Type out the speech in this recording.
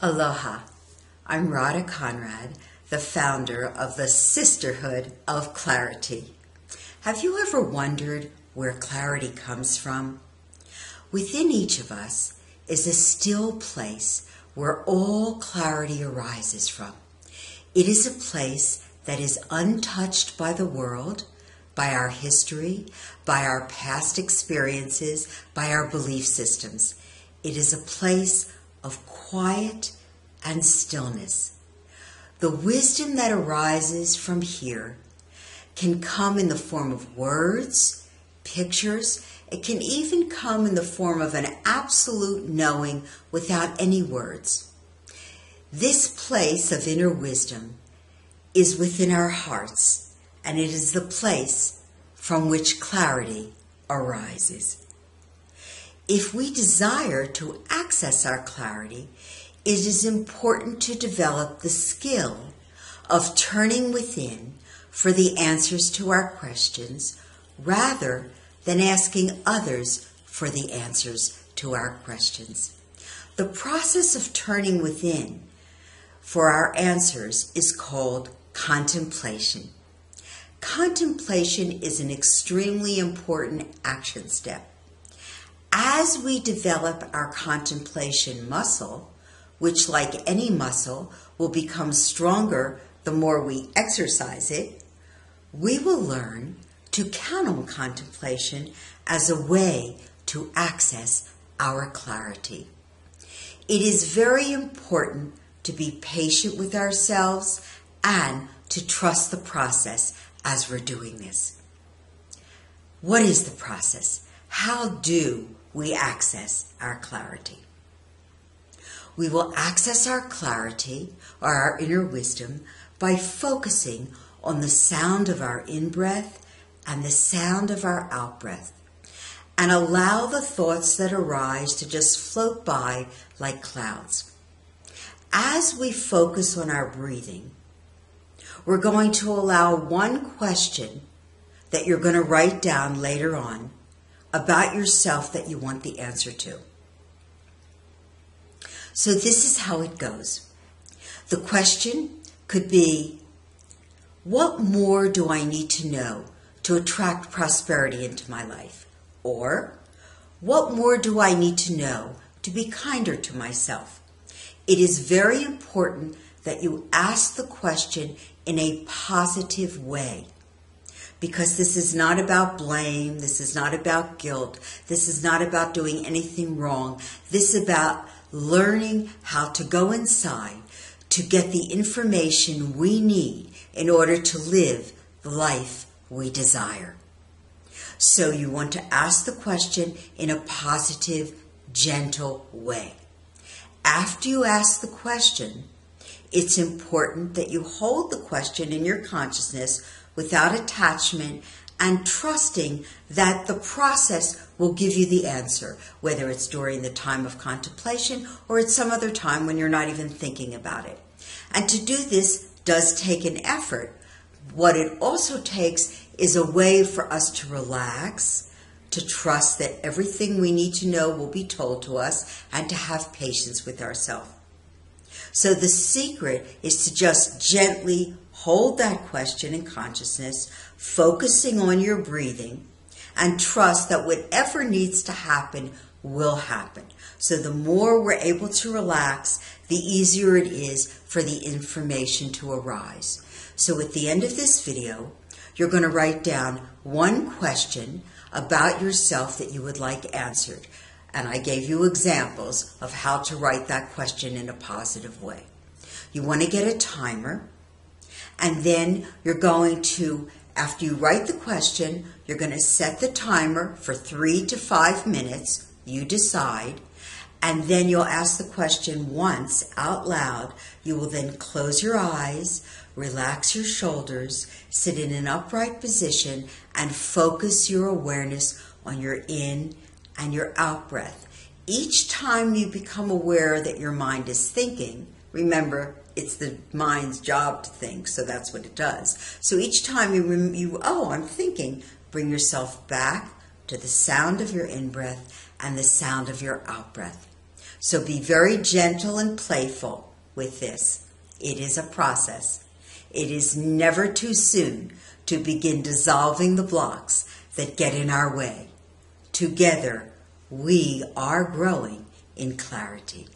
Aloha, I'm Radha Conrad, the founder of the Sisterhood of Clarity. Have you ever wondered where clarity comes from? Within each of us is a still place where all clarity arises from. It is a place that is untouched by the world, by our history, by our past experiences, by our belief systems. It is a place of quiet and stillness. The wisdom that arises from here can come in the form of words, pictures. It can even come in the form of an absolute knowing without any words. This place of inner wisdom is within our hearts, and it is the place from which clarity arises. If we desire to access our clarity, it is important to develop the skill of turning within for the answers to our questions rather than asking others for the answers to our questions. The process of turning within for our answers is called contemplation. Contemplation is an extremely important action step. As we develop our contemplation muscle, which like any muscle will become stronger the more we exercise it, we will learn to count on contemplation as a way to access our clarity. It is very important to be patient with ourselves and to trust the process as we're doing this. What is the process? How do we access our clarity? We will access our clarity or our inner wisdom by focusing on the sound of our in-breath and the sound of our out-breath, and allow the thoughts that arise to just float by like clouds. As we focus on our breathing, we're going to allow one question that you're going to write down later on about yourself that you want the answer to. So this is how it goes. The question could be, what more do I need to know to attract prosperity into my life? Or, what more do I need to know to be kinder to myself? It is very important that you ask the question in a positive way, because this is not about blame, this is not about guilt, this is not about doing anything wrong. This is about learning how to go inside to get the information we need in order to live the life we desire. So you want to ask the question in a positive, gentle way. After you ask the question, it's important that you hold the question in your consciousness without attachment and trusting that the process will give you the answer, whether it's during the time of contemplation or at some other time when you're not even thinking about it. And to do this does take an effort. What it also takes is a way for us to relax, to trust that everything we need to know will be told to us, and to have patience with ourselves. So the secret is to just gently hold that question in consciousness, focusing on your breathing, and trust that whatever needs to happen will happen. So the more we're able to relax, the easier it is for the information to arise. So at the end of this video, you're going to write down one question about yourself that you would like answered. And I gave you examples of how to write that question in a positive way. You want to get a timer, and then you're going to, after you write the question, you're going to set the timer for 3 to 5 minutes. You decide. And then you'll ask the question once out loud. You will then close your eyes, relax your shoulders, sit in an upright position, and focus your awareness on your in and your out breath. Each time you become aware that your mind is thinking, remember, it's the mind's job to think, so that's what it does. So each time I'm thinking, bring yourself back to the sound of your in-breath and the sound of your out-breath. So be very gentle and playful with this. It is a process. It is never too soon to begin dissolving the blocks that get in our way. Together, we are growing in clarity.